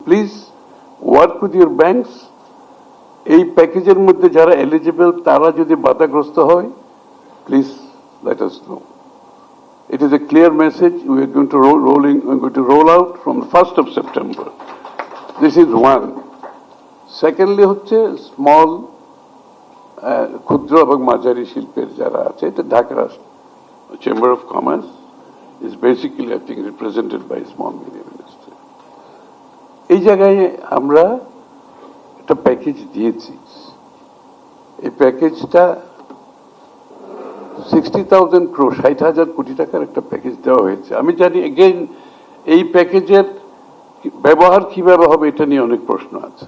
Please work with your banks. এই প্যাকেজের মধ্যে যারা এলিজিবল তারা যদি বাধাগ্রস্ত হয়, please let us know. It is a clear message. We are going to roll out from the 1st of September. This is one. Secondly, হচ্ছে small ক্ষুদ্র এবং মাঝারি শিল্পের যারা আছে, এটা Dhaka chamber of commerce is basically, I think, represented by small medium industry. এই জায়গায় আমরা একটা প্যাকেজ দিয়েছি। এই প্যাকেজটা 60,000 crore, 60,000 কোটি টাকার একটা প্যাকেজ দেওয়া হয়েছে। আমি জানি এগেইন এই প্যাকেজের ব্যবহার কিভাবে হবে এটা নিয়ে অনেক প্রশ্ন আছে।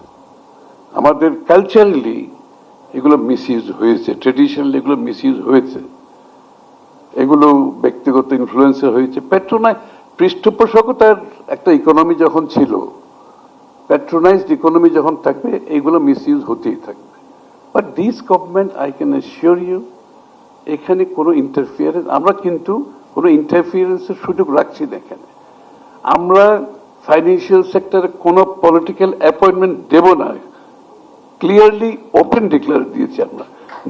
আমাদের কালচারালি এগুলো মিসইউজ হয়েছে, ট্রেডিশনালি এগুলো মিসইউজ হয়েছে, এগুলো ব্যক্তিগত ইনফ্লুয়েন্সে হয়েছে। পৃষ্ঠপোষকতার একটা ইকোনমি যখন ছিল, প্যাট্রোনাইজড ইকোনমি যখন থাকবে, এগুলো মিসইউজ হতেই থাকবে। But this government, I can assure you, এখানে কোনো ইন্টারফিয়ারেন্স, আমরা কিন্তু কোনো ইন্টারফিয়ারেন্সের সুযোগ রাখছি না এখানে। আমরা ফাইন্যান্সিয়াল সেক্টরে কোনো পলিটিক্যাল অ্যাপয়েন্টমেন্ট দেব না, ক্লিয়ারলি ওপেন ডিক্লেয়ার দিয়েছি আমরা,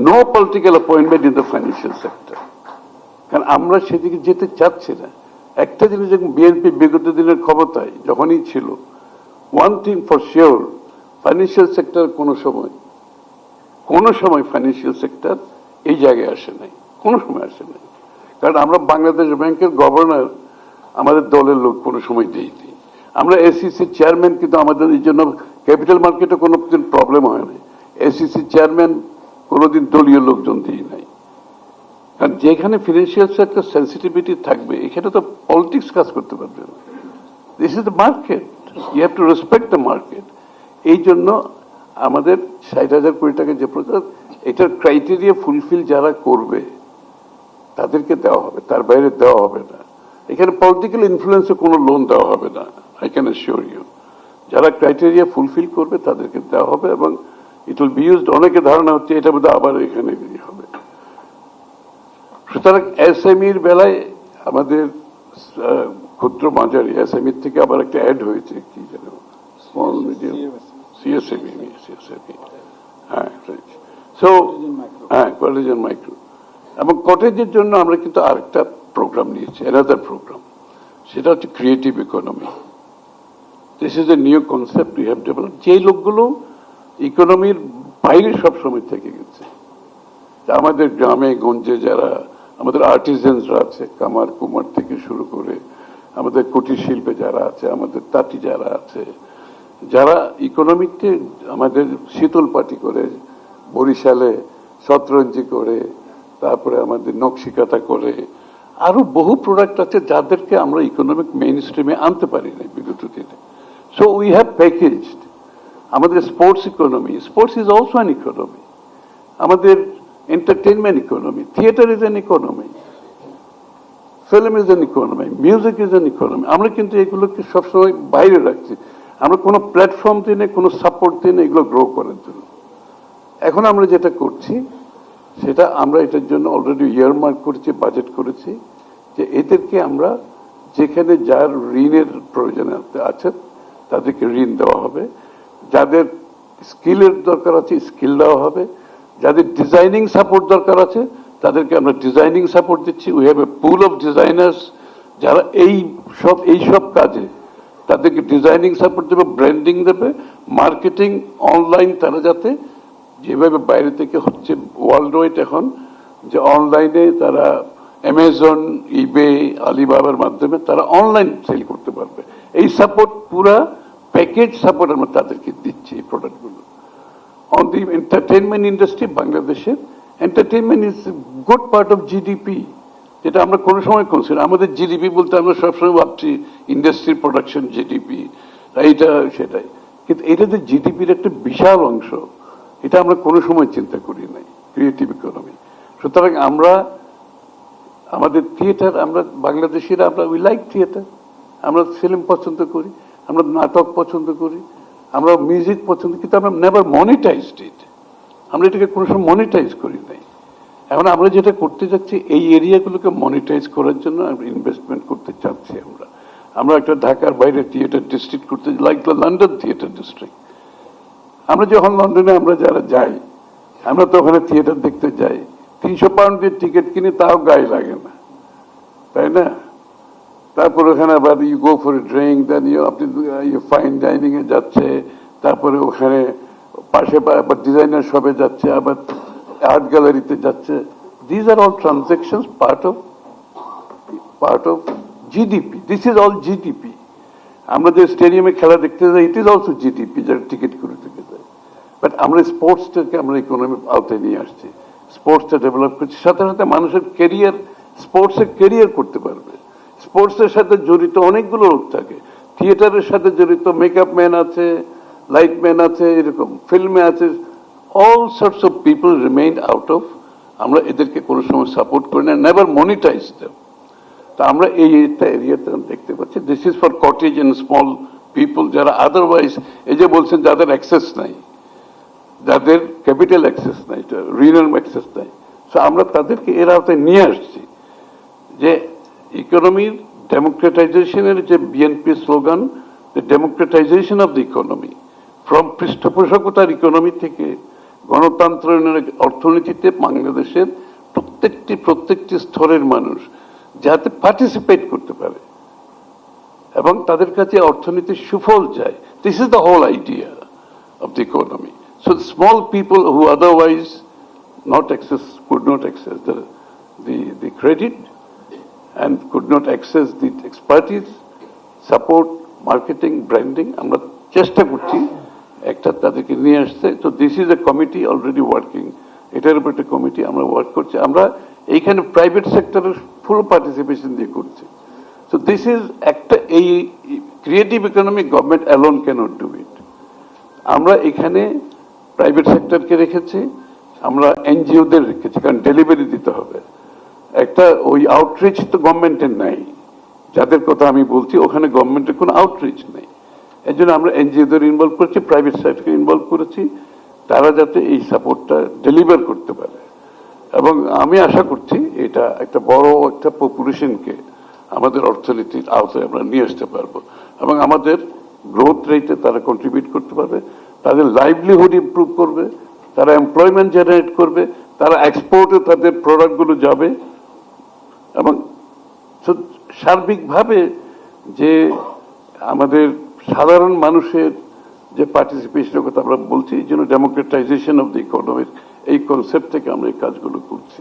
no political appointment in the financial sector. কারণ আমরা সেদিকে যেতে চাচ্ছি না। একটা জিনিস, যখন বিএনপি বিগত দিনের ক্ষমতায় যখনই ছিল, one thing for sure, financial sector কোনো সময় ফাইন্যান্সিয়াল সেক্টর এই জায়গায় আসে নাই, কোনো সময় আসে নাই। কারণ আমরা বাংলাদেশ ব্যাংকের গভর্নর আমাদের দলের লোক কোনো সময় দিইনি। আমরা এসিসি চেয়ারম্যান, কিন্তু আমাদের এই জন্য ক্যাপিটাল মার্কেটে কোনো দিন প্রবলেম হয় নাই। এসিসি চেয়ারম্যান কোনোদিন দলীয় লোকজন দিই নাই। কারণ যেখানে ফিনান্সিয়াল সেক্টর সেন্সিটিভিটি থাকবে, এখানে তো পলিটিক্স কাজ করতে পারবে না। This is the market, you have to respect the market. এই জন্য আমাদের 60,000 কোটি টাকা যে প্রজেক্ট, এটার ক্রাইটেরিয়া ফুলফিল যারা করবে তাদেরকে দেওয়া হবে, তার বাইরে দেওয়া হবে না। এখানে পলিটিক্যাল ইনফ্লুয়েন্সে কোনো লোন দেওয়া হবে না, আই ক্যান অ্যাসিওর ইউ। যারা ক্রাইটেরিয়া ফুলফিল করবে তাদেরকে দেওয়া হবে, এবং ইট উইল বি ইউজড। অনেকে ধারণা হচ্ছে এটা বোধহয় আবার এখানে হবে। সুতরাং এসএমইর বেলায় আমাদের ক্ষুদ্র মাঝারি এসএমইর থেকে আবার একটা অ্যাড হয়েছে, কি যেন স্মল মিডিয়াম সিএসএমই, হ্যাঁ, সো হ্যাঁ, কটেজ এন্ড মাইক্রো। এবং কটেজের জন্য আমরা কিন্তু আরেকটা প্রোগ্রাম নিয়েছি, অ্যানাদার প্রোগ্রাম, সেটা হচ্ছে creative economy. This is a new concept we have develop. যে লোকগুলো ইকোনমির বাইরে সবসময় থেকে গেছে, আমাদের গ্রামে গঞ্জে যারা আমাদের আর্টিজেন্সরা আছে, কামার কুমার থেকে শুরু করে আমাদের কুটির শিল্পে যারা আছে, আমাদের তাঁতি যারা আছে, যারা ইকোনমিতে আমাদের শীতল পাটি করে, বরিশালে শতরঞ্জি করে, তারপরে আমাদের নকশিকাতা করে, আরো বহু প্রোডাক্ট আছে যাদেরকে আমরা ইকোনমিক মেইন স্ট্রিমে আনতে পারি না বিগত দিনে। সো উই হ্যাভ প্যাকেজড আমাদের sports economy. Sports is also an economy. আমাদের entertainment economy, theater is an economy, film is an economy, music is an economy. আমরা কিন্তু এগুলোকে সবসময় বাইরে রাখছি, আমরা কোনো প্ল্যাটফর্ম দিই না, কোনো সাপোর্ট দিই না এগুলো গ্রো করার জন্য। এখন আমরা যেটা করছি, সেটা আমরা এটার জন্য অলরেডি ইয়ারমার্ক করেছি, বাজেট করেছি, যে এদেরকে আমরা যেখানে যার ঋণের প্রয়োজন আছে তাদেরকে ঋণ দেওয়া হবে, যাদের স্কিলের দরকার আছে স্কিল দেওয়া হবে, যাদের ডিজাইনিং সাপোর্ট দরকার আছে তাদেরকে আমরা ডিজাইনিং সাপোর্ট দিচ্ছি। We have a pool of designers যারা এই সব কাজে, তাদেরকে ডিজাইনিং সাপোর্ট দেবে, ব্র্যান্ডিং দেবে, মার্কেটিং, অনলাইন, তারা যাতে যেভাবে বাইরে থেকে হচ্ছে ওয়ার্ল্ড ওয়াইড এখন, যে অনলাইনে তারা অ্যামাজন, ইবে, আলিবাবার মাধ্যমে তারা অনলাইন সেল করতে পারবে। এই সাপোর্ট, পুরা প্যাকেজ সাপোর্ট আমরা তাদেরকে দিচ্ছি এই প্রোডাক্টগুলো। On the entertainment industry, বাংলাদেশের entertainment is a good part of GDP, যেটা আমরা কোনো সময় কনসিডার, আমাদের জিডিপি বলতে আমরা সবসময় ভাবছি ইন্ডাস্ট্রি প্রোডাকশন জিডিপি, এইটা সেটাই, কিন্তু এটা যে জিডিপির একটা বিশাল অংশ, এটা আমরা কোনো সময় চিন্তা করি নাই, ক্রিয়েটিভ ইকোনমি। সুতরাং আমরা আমাদের থিয়েটার, আমরা বাংলাদেশিরা, আমরা উই লাইক থিয়েটার, আমরা ফিল্ম পছন্দ করি, আমরা নাটক পছন্দ করি, আমরা মিউজিক পছন্দ, কিন্তু আমরা নেভার মনিটাইজড ইট, আমরা এটাকে কোনো সময় মনিটাইজ করি নাই। এখন আমরা যেটা করতে যাচ্ছি, এই এরিয়াগুলোকে মনিটাইজ করার জন্য আমরা ইনভেস্টমেন্ট করতে চাচ্ছি আমরা। আমরা একটা ঢাকার বাইরে থিয়েটার ডিস্ট্রিক্ট করতে, like the London theatre district. আমরা যখন লন্ডনে আমরা যারা যাই, আমরা তো ওখানে থিয়েটার দেখতে যাই, 300 পাউন্ডের টিকিট কিনে, তাও গায়ে লাগে না, তাই না? তারপরে ওখানে আবার ইউ গো ফর ড্রিঙ্ক, দেন আপনি ফাইন ডাইনিং এ যাচ্ছে, তারপরে ওখানে পাশে আবার ডিজাইনার শপে যাচ্ছে, আবার আর্ট গ্যালারিতে যাচ্ছে। This are all transactions part of GDP. This is all GDP. আমরা যে স্টেডিয়ামে খেলা দেখতে যাই, ইট ইজ অলসো জিডিপি, যারা টিকিট করে থেকে যায়। বাট আমরা স্পোর্টসটাকে আমরা ইকোনমির আওতায় নিয়ে আসছি, স্পোর্টসটা ডেভেলপ করছি, সাথে সাথে মানুষের কেরিয়ার, স্পোর্টসে কেরিয়ার করতে পারবে। স্পোর্টসের সাথে জড়িত অনেকগুলো লোক থাকে, থিয়েটারের সাথে জড়িত মেকআপ ম্যান আছে, লাইট ম্যান আছে, এরকম ফিল্মে আছে, all sorts of people remain out of. আমরা এদেরকে কোনো সময় সাপোর্ট করি না, নেভার মনিটাইজ দেম। তা আমরা এই এরিয়াতে দেখতে পাচ্ছি, this is for cottage and small people, যারা আদারওয়াইজ, এই যে বলছেন যাদের অ্যাক্সেস নাই, যাদের ক্যাপিটাল অ্যাক্সেস নাই, ঋণের অ্যাক্সেস নাই, সো আমরা তাদেরকে এর আওতায় নিয়ে আসছি। যে ইকোনমির ডেমোক্রেটাইজেশনের যে BNP slogan, the democratisation of the economy, from পৃষ্ঠপোষকতার ইকোনমি থেকে গণতন্ত্রের অর্থনীতিতে বাংলাদেশের প্রত্যেকটি স্তরের মানুষ যাতে পার্টিসিপেট করতে পারে এবং তাদের কাছে অর্থনীতির সুফল যায়। This is the whole idea of the economy. So small people who otherwise could not access the credit and could not access the expertise, support, marketing, branding, আমরা চেষ্টা করছি একটা তাদেরকে নিয়ে আসতে। তো this is a committee already working, এটার উপর একটা কমিটি আমরা ওয়ার্ক করছি। আমরা এইখানে প্রাইভেট সেক্টরের ফুল পার্টিসিপেশন দিয়ে করছি। সো দিস ইজ একটা, এই creative economy government alone cannot do it. আমরা এখানে প্রাইভেট সেক্টরকে রেখেছি, আমরা এনজিওদের রেখেছি, কারণ ডেলিভারি দিতে হবে। একটা ওই আউটরিচ তো গভর্নমেন্টের নাই, যাদের কথা আমি বলছি ওখানে গভর্নমেন্টের কোনো আউটরিচ নেই। এই জন্য আমরা এনজিওদের ইনভলভ করেছি, প্রাইভেট সেক্টরকে ইনভলভ করেছি, তারা যাতে এই সাপোর্টটা ডেলিভার করতে পারে। এবং আমি আশা করছি এটা একটা বড় একটা পপুলেশনকে আমাদের অর্থনীতির আওতায় আমরা নিয়ে আসতে পারবো এবং আমাদের গ্রোথ রেটে তারা কন্ট্রিবিউট করতে পারবে, তাদের লাইভলিহুড ইমপ্রুভ করবে, তারা এমপ্লয়মেন্ট জেনারেট করবে, তারা এক্সপোর্টে তাদের প্রোডাক্টগুলো যাবে। এবং সার্বিকভাবে যে আমাদের সাধারণ মানুষের যে পার্টিসিপেশনের কথা আমরা বলছি, এই জন্য ডেমোক্রেটাইজেশন অফ দ্য ইকোনমির এই কনসেপ্ট থেকে আমরা এই কাজগুলো করছি।